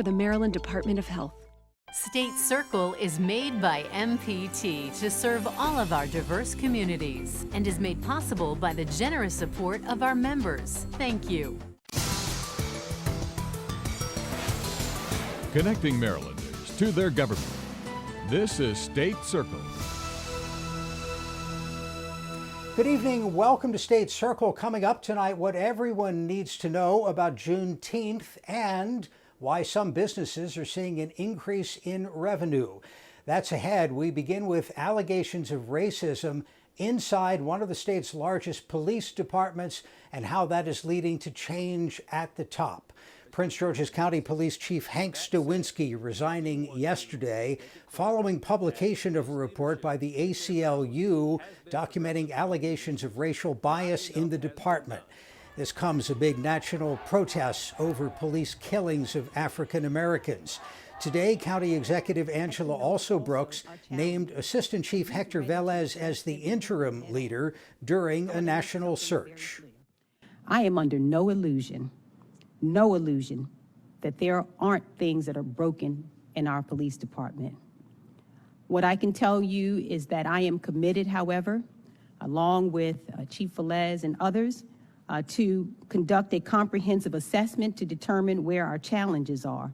The Maryland Department of Health. State Circle is made by MPT to serve all of our diverse communities and is made possible by the generous support of our members. Thank you. Connecting Marylanders to their government. This is State Circle. Good evening. Welcome to State Circle. Coming up tonight, what everyone needs to know about Juneteenth and why some businesses are seeing an increase in revenue. That's ahead. We begin with allegations of racism inside one of the state's largest police departments and how that is leading to change at the top. Prince George's County Police Chief Hank Stawinski resigning yesterday following publication of a report by the ACLU documenting allegations of racial bias in the department. This comes amid national protests over police killings of African Americans. Today, County Executive Angela Alsobrooks named Assistant Chief Hector Velez as the interim leader during a national search. I am under no illusion that there aren't things that are broken in our police department. What I can tell you is that I am committed, however, along with Chief Velez and others, to conduct a comprehensive assessment to determine where our challenges are.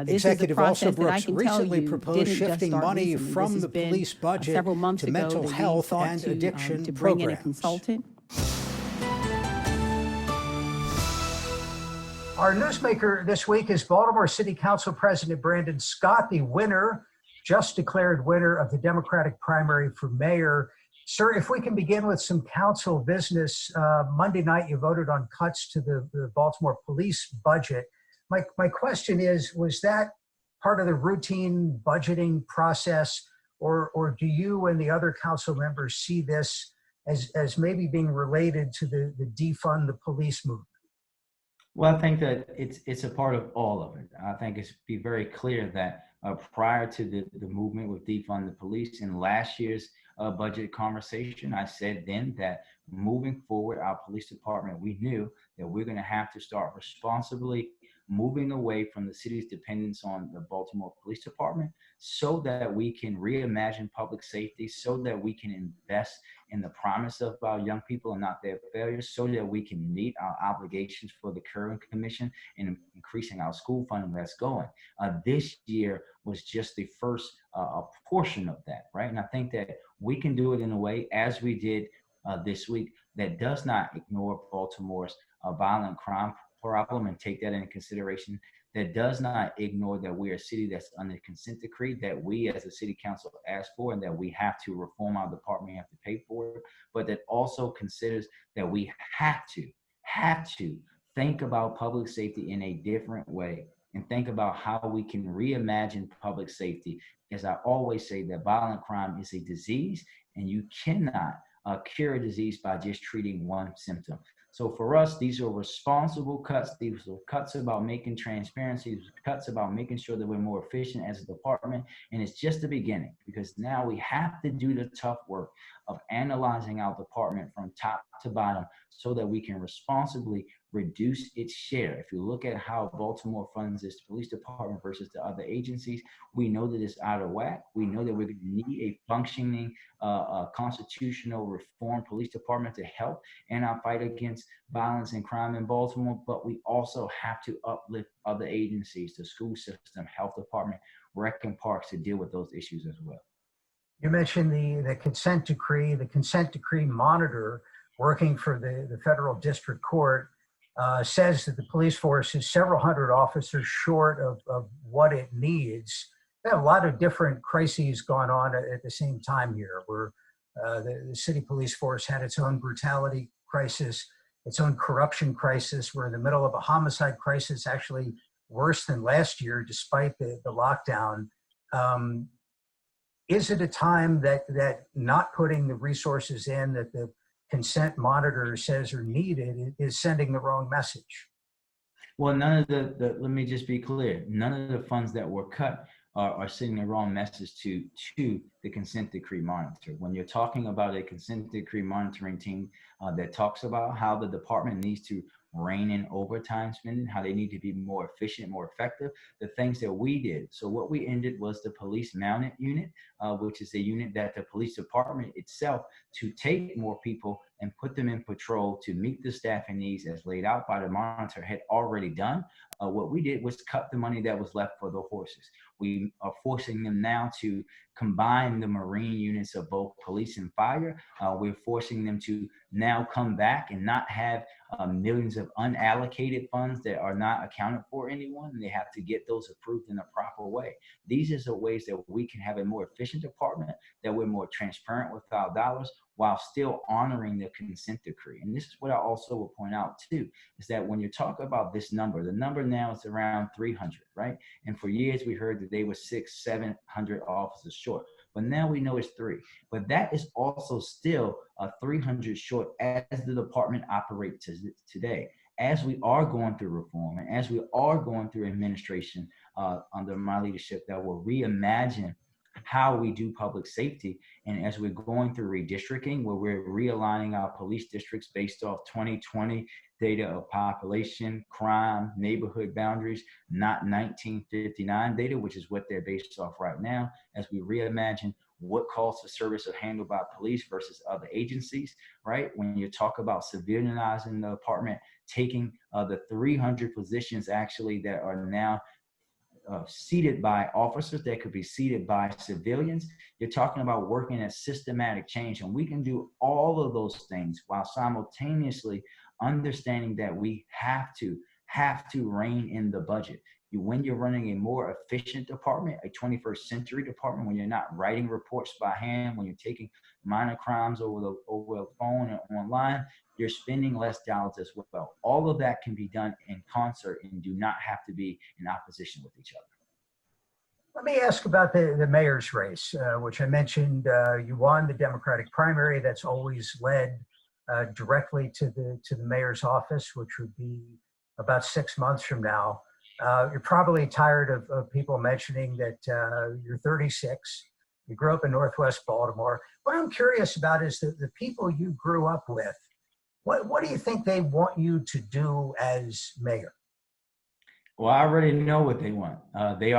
This Executive is a process that I can recently tell you proposed shifting money recently. from the police budget several months to ago mental that we health sought and to, addiction to bring in a programs. consultant. Our newsmaker this week is Baltimore City Council President Brandon Scott, the winner, just declared winner of the Democratic primary for mayor. Sir, if we can begin with some council business. Monday night, you voted on cuts to the Baltimore police budget. My question is, was that part of the routine budgeting process, or do you and the other council members see this as maybe being related to the defund the police movement? Well, I think that it's a part of all of it. I think it's be very clear that prior to the movement with defund the police in last year's budget conversation, I said then that moving forward, our police department, we knew that we're going to have to start responsibly moving away from the city's dependence on the Baltimore Police Department so that we can reimagine public safety, so that we can invest in the promise of our young people and not their failures, so that we can meet our obligations for the Curran Commission and increasing our school funding that's going. This year was just the first portion of that, right? And I think that we can do it in a way, as we did this week, that does not ignore Baltimore's violent crime problem and take that into consideration, that does not ignore that we are a city that's under consent decree, that we as a city council asked for, and that we have to reform our department, have to pay for it, but that also considers that we have to think about public safety in a different way and think about how we can reimagine public safety. As I always say, that violent crime is a disease, and you cannot cure a disease by just treating one symptom. So for us, these are responsible cuts. These are cuts about making transparency, these are cuts about making sure that we're more efficient as a department. And it's just the beginning, because now we have to do the tough work of analyzing our department from top to bottom so that we can responsibly reduce its share. If you look at how Baltimore funds its police department versus the other agencies, we know that it's out of whack. We know that we're going to need a functioning constitutional reform police department to help in our fight against violence and crime in Baltimore, but we also have to uplift other agencies, the school system, health department, rec and parks, to deal with those issues as well. You mentioned the consent decree monitor working for the federal district court says that the police force is several hundred officers short of what it needs. There are a lot of different crises going on at the same time here, where the city police force had its own brutality crisis, its own corruption crisis. We're in the middle of a homicide crisis, actually worse than last year, despite the lockdown. Is it a time that not putting the resources in that the consent monitor says are needed is sending the wrong message? Well, none of let me just be clear, none of the funds that were cut are sending the wrong message to the consent decree monitor. When you're talking about a consent decree monitoring team that talks about how the department needs to rein in overtime spending, how they need to be more efficient, more effective, the things that we did. So what we ended was the police mounted unit, which is a unit that the police department itself to take more people and put them in patrol to meet the staffing needs as laid out by the monitor had already done. What we did was cut the money that was left for the horses. We are forcing them now to combine the Marine units of both police and fire. We're forcing them to now come back and not have millions of unallocated funds that are not accounted for anyone. They have to get those approved in a proper way. These are the ways that we can have a more efficient department, that we're more transparent with our dollars while still honoring the consent decree. And this is what I also will point out too, is that when you talk about this number, the number now is around 300, right? And for years we heard that they were 600-700 officers short, but now we know it's 3. But that is also still a 300 short as the department operates today. As we are going through reform and as we are going through administration under my leadership that will reimagine how we do public safety, and as we're going through redistricting, where we're realigning our police districts based off 2020 data of population, crime, neighborhood boundaries, not 1959 data, which is what they're based off right now, as we reimagine what calls for service are handled by police versus other agencies, right? When you talk about civilianizing the department, taking the 300 positions actually that are now seated by officers, that could be seated by civilians. You're talking about working at systematic change, and we can do all of those things while simultaneously understanding that we have to rein in the budget. When you're running a more efficient department, a 21st century department, when you're not writing reports by hand, when you're taking minor crimes over the phone and online, you're spending less dollars as well. All of that can be done in concert and do not have to be in opposition with each other. Let me ask about the mayor's race, which I mentioned. You won the Democratic primary. That's always led directly to the mayor's office, which would be about 6 months from now. You're probably tired of people mentioning that you're 36. You grew up in Northwest Baltimore. What I'm curious about is the people you grew up with. What do you think they want you to do as mayor? Well, I already know what they want. They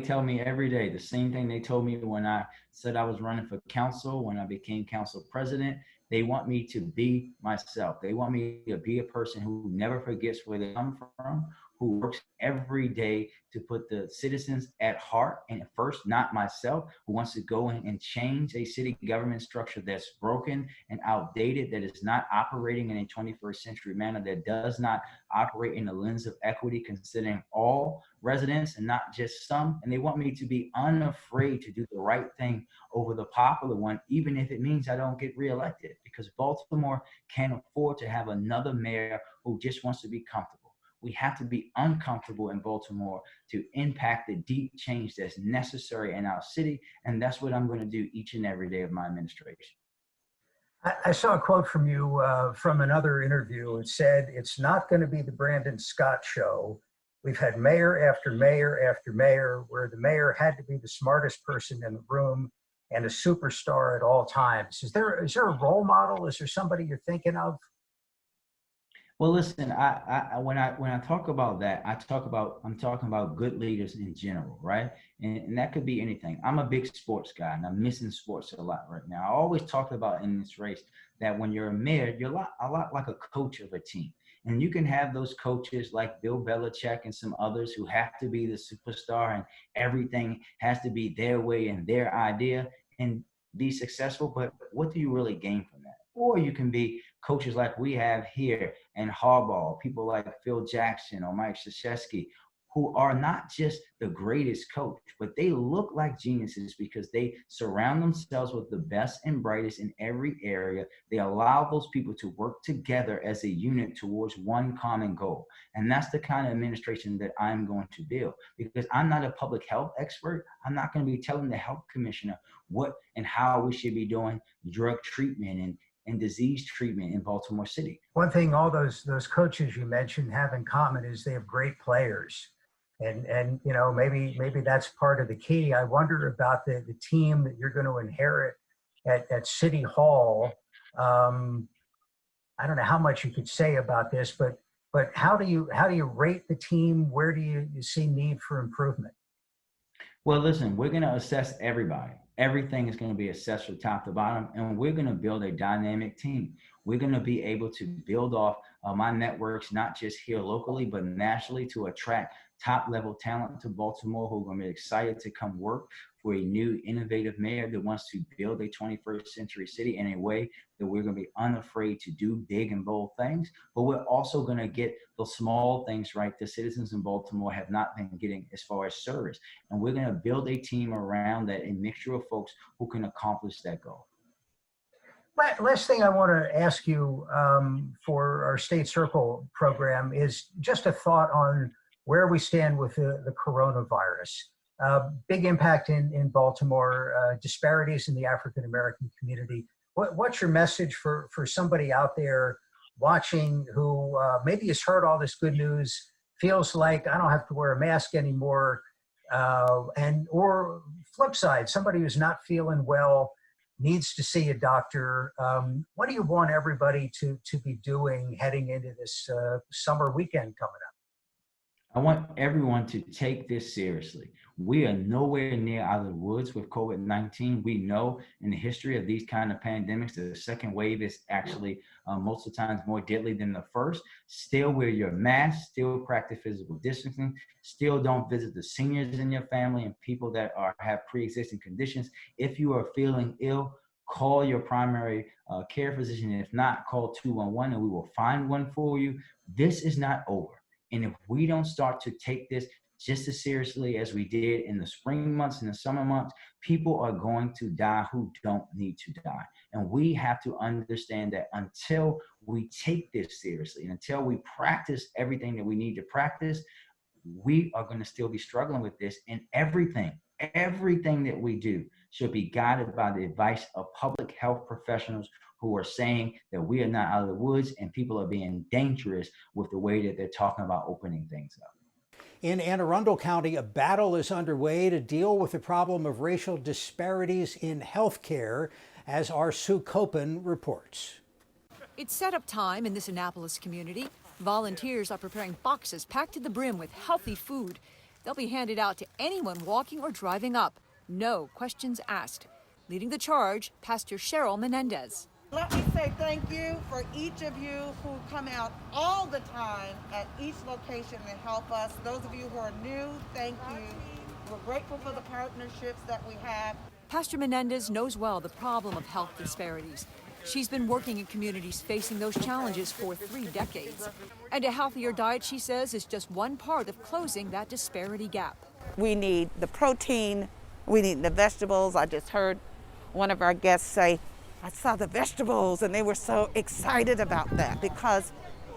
tell me every day the same thing they told me when I said I was running for council, when I became council president. They want me to be myself. They want me to be a person who never forgets where they come from, who works every day to put the citizens at heart and first, not myself, who wants to go in and change a city government structure that's broken and outdated, that is not operating in a 21st century manner, that does not operate in the lens of equity, considering all residents and not just some. And they want me to be unafraid to do the right thing over the popular one, even if it means I don't get reelected, because Baltimore can't afford to have another mayor who just wants to be comfortable. We have to be uncomfortable in Baltimore to impact the deep change that's necessary in our city. And that's what I'm going to do each and every day of my administration. I saw a quote from you from another interview. It said, "It's not going to be the Brandon Scott show. We've had mayor after mayor after mayor where the mayor had to be the smartest person in the room and a superstar at all times." Is there a role model? Is there somebody you're thinking of? Well, listen, when I talk about that, I'm talking about good leaders in general, right? And that could be anything. I'm a big sports guy, and I'm missing sports a lot right now. I always talk about in this race that when you're a mayor, you're a lot like a coach of a team. And you can have those coaches like Bill Belichick and some others who have to be the superstar and everything has to be their way and their idea and be successful. But what do you really gain from that? Or you can be coaches like we have here and Harbaugh, people like Phil Jackson or Mike Krzyzewski, who are not just the greatest coach, but they look like geniuses because they surround themselves with the best and brightest in every area. They allow those people to work together as a unit towards one common goal. And that's the kind of administration that I'm going to build, because I'm not a public health expert. I'm not going to be telling the health commissioner what and how we should be doing drug treatment and disease treatment in Baltimore City. One thing all those coaches you mentioned have in common is they have great players. And you know, maybe that's part of the key. I wonder about the team that you're going to inherit at City Hall. I don't know how much you could say about this, but but how do you rate the team? Where do you see need for improvement? Well, listen, we're going to assess everybody. Everything is going to be assessed from top to bottom, and we're going to build a dynamic team. We're going to be able to build off my networks, not just here locally, but nationally, to attract top level talent to Baltimore who are going to be excited to come work for a new innovative mayor that wants to build a 21st century city in a way that we're going to be unafraid to do big and bold things. But we're also going to get the small things right the citizens in Baltimore have not been getting as far as service. And we're going to build a team around that, a mixture of folks who can accomplish that goal. Last thing I want to ask you for our State Circle program is just a thought on where we stand with the coronavirus. Big impact in Baltimore, disparities in the African American community. What's your message for somebody out there watching who maybe has heard all this good news, feels like I don't have to wear a mask anymore, or flip side, somebody who's not feeling well, needs to see a doctor? What do you want everybody to be doing heading into this summer weekend coming up? I want everyone to take this seriously. We are nowhere near out of the woods with COVID-19. We know in the history of these kind of pandemics, the second wave is actually most of the times more deadly than the first. Still wear your mask, still practice physical distancing, still don't visit the seniors in your family and people that have pre-existing conditions. If you are feeling ill, call your primary care physician. If not, call 211 and we will find one for you. This is not over. And if we don't start to take this just as seriously as we did in the spring months and the summer months, people are going to die who don't need to die. And we have to understand that until we take this seriously and until we practice everything that we need to practice, we are going to still be struggling with this. And everything that we do should be guided by the advice of public health professionals who are saying that we are not out of the woods and people are being dangerous with the way that they're talking about opening things up. In Anne Arundel County, a battle is underway to deal with the problem of racial disparities in health care, as our Sue Copen reports. It's setup time in this Annapolis community. Volunteers are preparing boxes packed to the brim with healthy food. They'll be handed out to anyone walking or driving up. No questions asked. Leading the charge, Pastor Cheryl Menendez. Let me say thank you for each of you who come out all the time at each location and help us. Those of you who are new, thank you. We're grateful for the partnerships that we have. Pastor Menendez knows well the problem of health disparities. She's been working in communities facing those challenges for 3 decades. And a healthier diet, she says, is just one part of closing that disparity gap. We need the protein, we need the vegetables. I just heard one of our guests say, I saw the vegetables, and they were so excited about that, because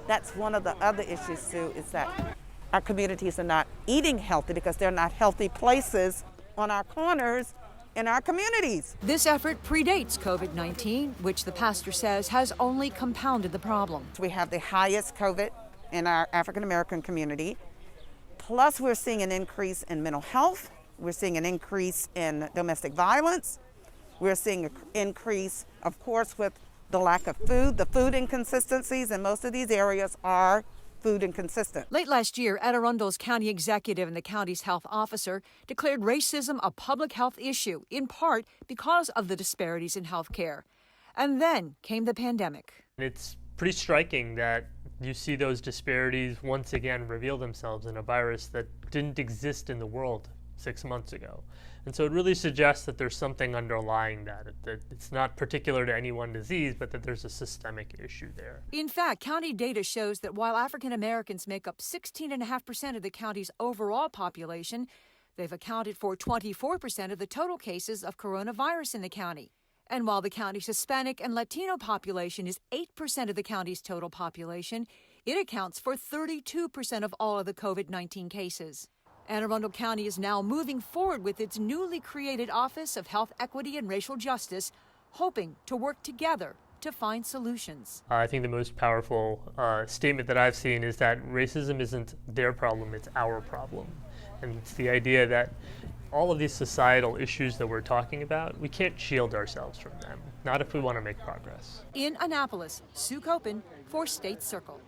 that's one of the other issues, Sue, is that our communities are not eating healthy because they're not healthy places on our corners in our communities. This effort predates COVID-19, which the pastor says has only compounded the problem. We have the highest COVID in our African American community. Plus, we're seeing an increase in mental health. We're seeing an increase in domestic violence. We're seeing an increase, of course, with the lack of food. The food inconsistencies in most of these areas are food inconsistent. Late last year, Anne Arundel's county executive and the county's health officer declared racism a public health issue, in part because of the disparities in health care. And then came the pandemic. It's pretty striking that you see those disparities once again reveal themselves in a virus that didn't exist in the world 6 months ago. And so it really suggests that there's something underlying that it's not particular to any one disease, but that there's a systemic issue there. In fact, county data shows that while African Americans make up 16.5% of the county's overall population, they've accounted for 24% of the total cases of coronavirus in the county. And while the county's Hispanic and Latino population is 8% of the county's total population, it accounts for 32% of all of the COVID-19 cases. Anne Arundel County is now moving forward with its newly created Office of Health Equity and Racial Justice, hoping to work together to find solutions. I think the most powerful statement that I've seen is that racism isn't their problem, it's our problem. And it's the idea that all of these societal issues that we're talking about, we can't shield ourselves from them, not if we want to make progress. In Annapolis, Sue Copen for State Circle.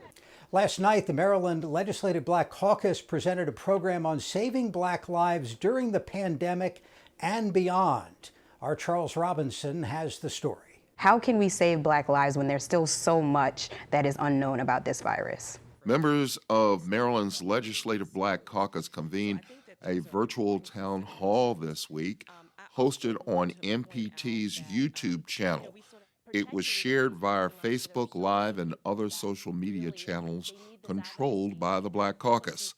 Last night, the Maryland Legislative Black Caucus presented a program on saving Black lives during the pandemic and beyond. Our Charles Robinson has the story. How can we save Black lives when there's still so much that is unknown about this virus? Members of Maryland's Legislative Black Caucus convened a virtual town hall this week, hosted on MPT's YouTube channel. It was shared via Facebook Live and other social media channels controlled by the Black Caucus.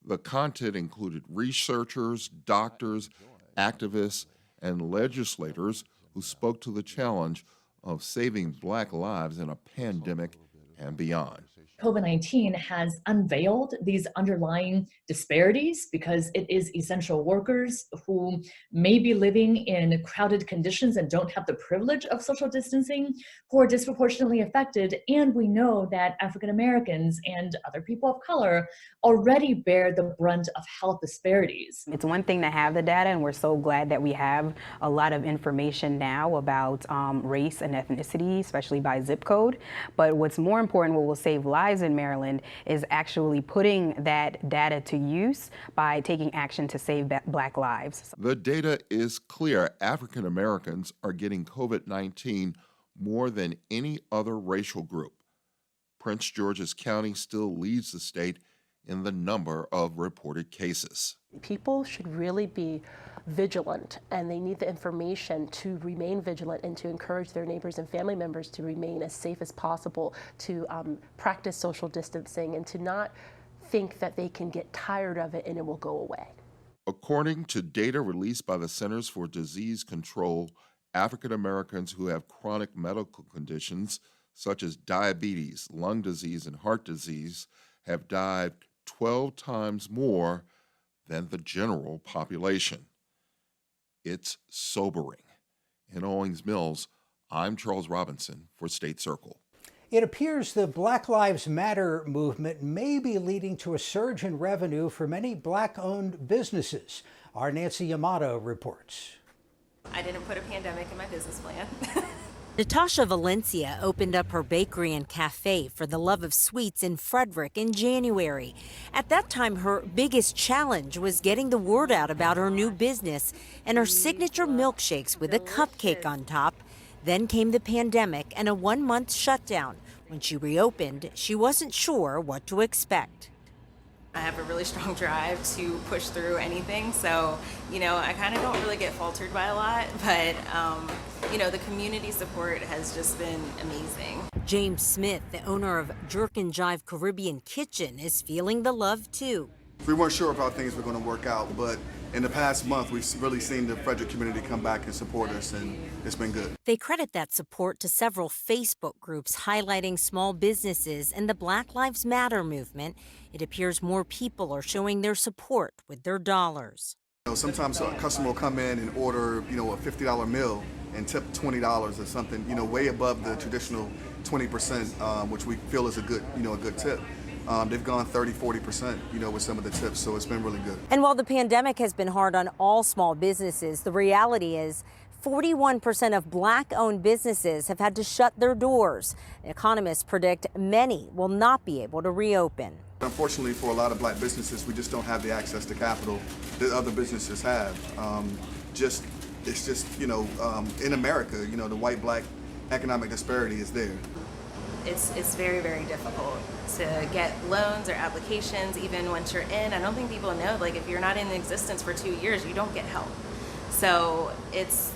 The content included researchers, doctors, activists, and legislators who spoke to the challenge of saving Black lives in a pandemic and beyond. COVID-19 has unveiled these underlying disparities because it is essential workers who may be living in crowded conditions and don't have the privilege of social distancing who are disproportionately affected. And we know that African Americans and other people of color already bear the brunt of health disparities. It's one thing to have the data, and we're so glad that we have a lot of information now about race and ethnicity, especially by zip code. But what's more important, what will save lives in Maryland, is actually putting that data to use by taking action to save Black lives. The data is clear. African Americans are getting COVID-19 more than any other racial group. Prince George's County still leads the state in the number of reported cases. People should really be vigilant, and they need the information to remain vigilant and to encourage their neighbors and family members to remain as safe as possible, to practice social distancing, and to not think that they can get tired of it and it will go away. According to data released by the Centers for Disease Control, African Americans who have chronic medical conditions such as diabetes, lung disease, and heart disease have died 12 times more than the general population. It's sobering. In Owings Mills, I'm Charles Robinson for State Circle. It appears the Black Lives Matter movement may be leading to a surge in revenue for many Black-owned businesses. Our Nancy Yamato reports. I didn't put a pandemic in my business plan. Natasha Valencia opened up her bakery and cafe for the Love of Sweets in Frederick in January. At that time, her biggest challenge was getting the word out about her new business and her signature milkshakes with a cupcake on top. Then came the pandemic and a 1-month shutdown. When she reopened, she wasn't sure what to expect. I have a really strong drive to push through anything, so, I kind of don't really get faltered by a lot, but, the community support has just been amazing. James Smith, the owner of Jerk and Jive Caribbean Kitchen, is feeling the love, too. We weren't sure if how things were going to work out, but in the past month, we've really seen the Frederick community come back and support us, and it's been good. They credit that support to several Facebook groups highlighting small businesses and the Black Lives Matter movement. It appears more people are showing their support with their dollars. Sometimes a customer will come in and order, a $50 meal and tip $20 or something, way above the traditional 20%, which we feel is a good, a good tip. They've gone 30-40%, with some of the tips, so it's been really good. And while the pandemic has been hard on all small businesses, the reality is 41% of Black-owned businesses have had to shut their doors. Economists predict many will not be able to reopen. Unfortunately, for a lot of Black businesses, we just don't have the access to capital that other businesses have. In America, the white-Black economic disparity is there. It's very, very difficult to get loans or applications, even once you're in. I don't think people know, if you're not in existence for 2 years, you don't get help. So it's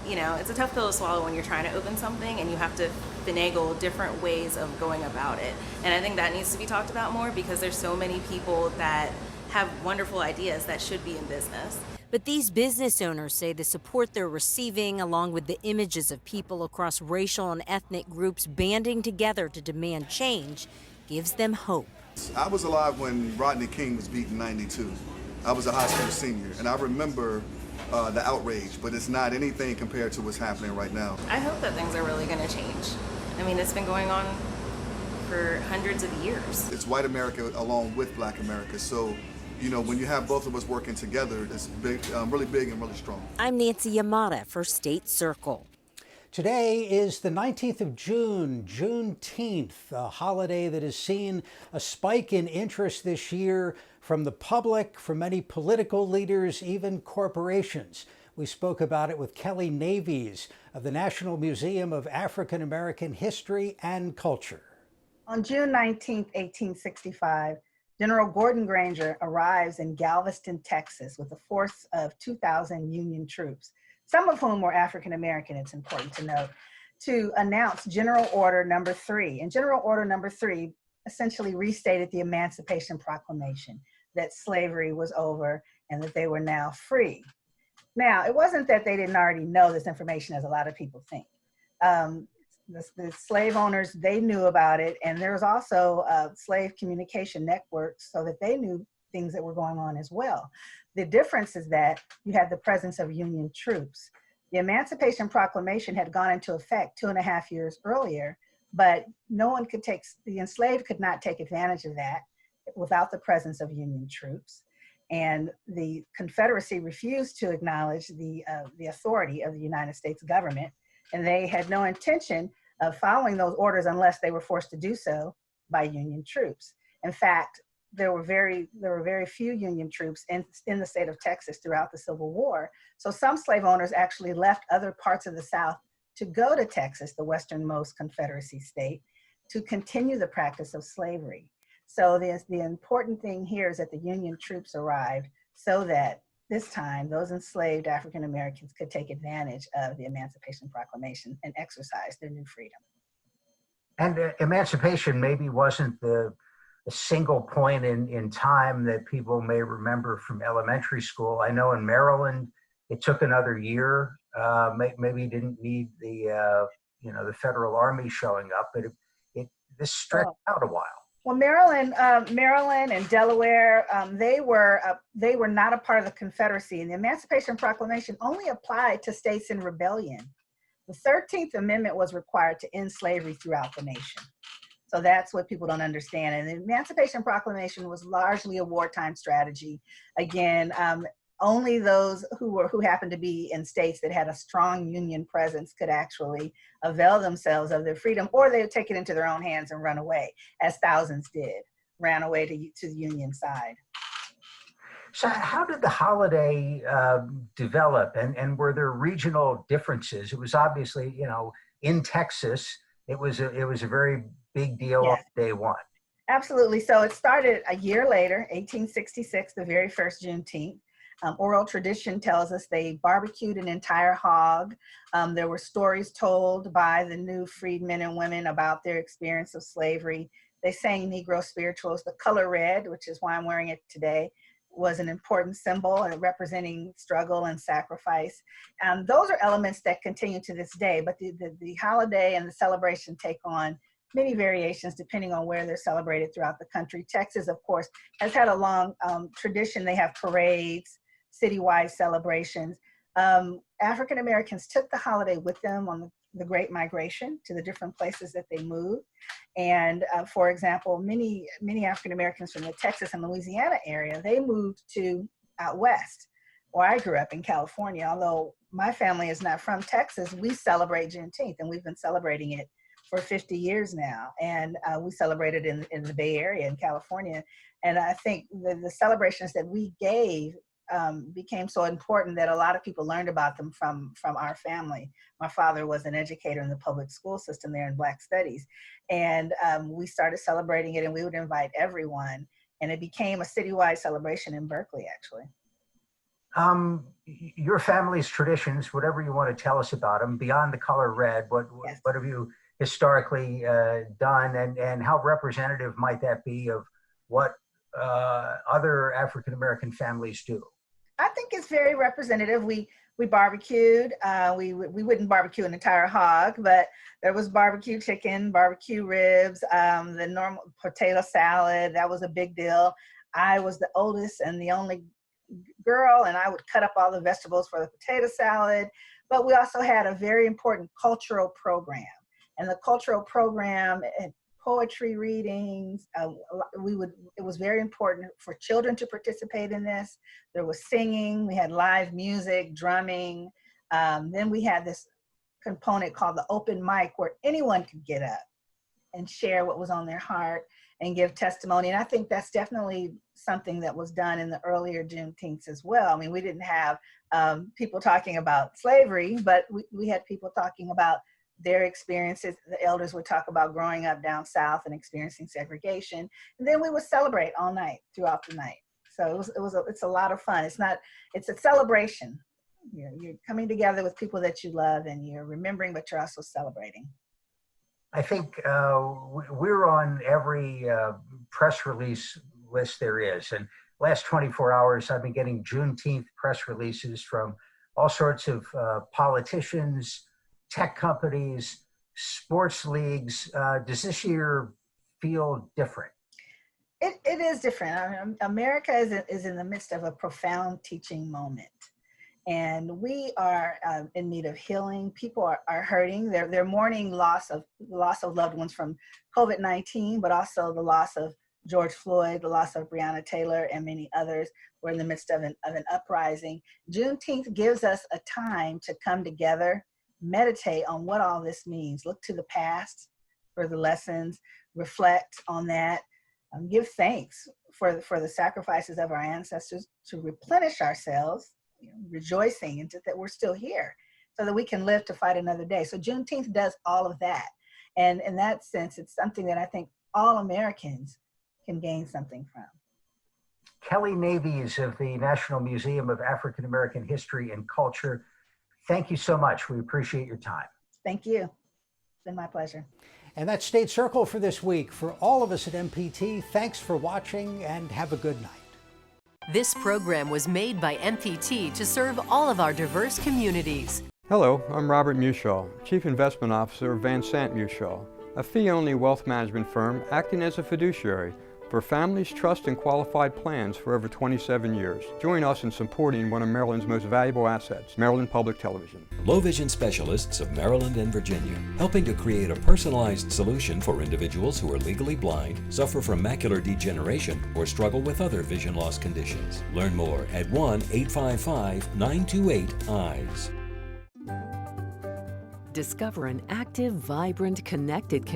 a tough pill to swallow when you're trying to open something and you have to finagle different ways of going about it. And I think that needs to be talked about more because there's so many people that have wonderful ideas that should be in business. But these business owners say the support they're receiving, along with the images of people across racial and ethnic groups banding together to demand change, gives them hope. I was alive when Rodney King was beaten in '92. I was a high school senior, and I remember the outrage, but it's not anything compared to what's happening right now. I hope that things are really going to change. I mean, it's been going on for hundreds of years. It's white America along with Black America, so when you have both of us working together, it's big, really big and really strong. I'm Nancy Yamada for State Circle. Today is the 19th of June, Juneteenth, a holiday that has seen a spike in interest this year from the public, from many political leaders, even corporations. We spoke about it with Kelly Navies of the National Museum of African American History and Culture. On June 19, 1865, General Gordon Granger arrives in Galveston, Texas, with a force of 2,000 Union troops, some of whom were African American, it's important to note, to announce General Order Number 3. And General Order Number 3 essentially restated the Emancipation Proclamation, that slavery was over and that they were now free. Now, it wasn't that they didn't already know this information, as a lot of people think. The slave owners, they knew about it, and there was also slave communication networks so that they knew things that were going on as well. The difference is that you had the presence of Union troops. The Emancipation Proclamation had gone into effect 2.5 years earlier, but no one could the enslaved could not take advantage of that without the presence of Union troops. And the Confederacy refused to acknowledge the authority of the United States government, and they had no intention of following those orders unless they were forced to do so by Union troops. In fact, there were very few Union troops in the state of Texas throughout the Civil War. So some slave owners actually left other parts of the South to go to Texas, the westernmost Confederacy state, to continue the practice of slavery. So the important thing here is that the Union troops arrived so that this time those enslaved African Americans could take advantage of the Emancipation Proclamation and exercise their new freedom. And emancipation maybe wasn't the single point in time that people may remember from elementary school. I know in Maryland, it took another year. Maybe didn't need the federal army showing up, but this stretched out a while. Well, Maryland and Delaware, they were not a part of the Confederacy, and the Emancipation Proclamation only applied to states in rebellion. The 13th Amendment was required to end slavery throughout the nation. So that's what people don't understand. And the Emancipation Proclamation was largely a wartime strategy. Again, only those who happened to be in states that had a strong Union presence could actually avail themselves of their freedom, or they would take it into their own hands and run away, as thousands did, ran away to the Union side. So how did the holiday develop, and were there regional differences? It was obviously, in Texas, it was a very big deal on day one. Absolutely. So it started a year later, 1866, the very first Juneteenth. Oral tradition tells us they barbecued an entire hog. There were stories told by the new freedmen and women about their experience of slavery. They sang Negro spirituals. The color red, which is why I'm wearing it today, was an important symbol representing struggle and sacrifice. Those are elements that continue to this day, but the holiday and the celebration take on many variations depending on where they're celebrated throughout the country. Texas, of course, has had a long tradition. They have parades, citywide celebrations. African Americans took the holiday with them on the Great Migration to the different places that they moved. And for example, many African Americans from the Texas and Louisiana area, they moved to out west, where I grew up in California. Although my family is not from Texas, we celebrate Juneteenth, and we've been celebrating it for 50 years now. And we celebrated in the Bay Area in California. And I think the celebrations that we gave became so important that a lot of people learned about them from our family. My father was an educator in the public school system there in Black Studies. And we started celebrating it, and we would invite everyone. And it became a citywide celebration in Berkeley, actually. Your family's traditions, whatever you want to tell us about them, beyond the color red, what have you historically done, and how representative might that be of what other African American families do? I think it's very representative. We barbecued. We wouldn't barbecue an entire hog, but there was barbecue chicken, barbecue ribs, the normal potato salad. That was a big deal. I was the oldest and the only girl, and I would cut up all the vegetables for the potato salad. But we also had a very important cultural program. And the cultural program had poetry readings. It was very important for children to participate in this. There was singing, we had live music, drumming. Then we had this component called the open mic, where anyone could get up and share what was on their heart and give testimony. And I think that's definitely something that was done in the earlier Juneteenths as well. I mean, we didn't have people talking about slavery, but we had people talking about their experiences. The elders would talk about growing up down south and experiencing segregation. And then we would celebrate all night, throughout the night. So it's a lot of fun. It's a celebration. You're coming together with people that you love, and you're remembering, but you're also celebrating. I think we're on every press release list there is. And last 24 hours, I've been getting Juneteenth press releases from all sorts of politicians, tech companies, sports leagues. Does this year feel different? It is different. I mean, America is in the midst of a profound teaching moment. And we are in need of healing. People are hurting. They're mourning loss of loved ones from COVID-19, but also the loss of George Floyd, the loss of Breonna Taylor, and many others. We're in the midst of an uprising. Juneteenth gives us a time to come together, meditate on what all this means, look to the past for the lessons, reflect on that, give thanks for the sacrifices of our ancestors, to replenish ourselves, rejoicing into that we're still here so that we can live to fight another day. So Juneteenth does all of that. And in that sense, it's something that I think all Americans can gain something from. Kelly Navies of the National Museum of African American History and Culture, thank you so much. We appreciate your time. Thank you. It's been my pleasure. And that's State Circle for this week. For all of us at MPT, thanks for watching and have a good night. This program was made by MPT to serve all of our diverse communities. Hello, I'm Robert Mushaw, Chief Investment Officer of Van Sant Mushaw, a fee-only wealth management firm acting as a fiduciary for families, trust, and qualified plans for over 27 years. Join us in supporting one of Maryland's most valuable assets, Maryland Public Television. Low vision specialists of Maryland and Virginia, helping to create a personalized solution for individuals who are legally blind, suffer from macular degeneration, or struggle with other vision loss conditions. Learn more at 1-855-928-EYES. Discover an active, vibrant, connected community.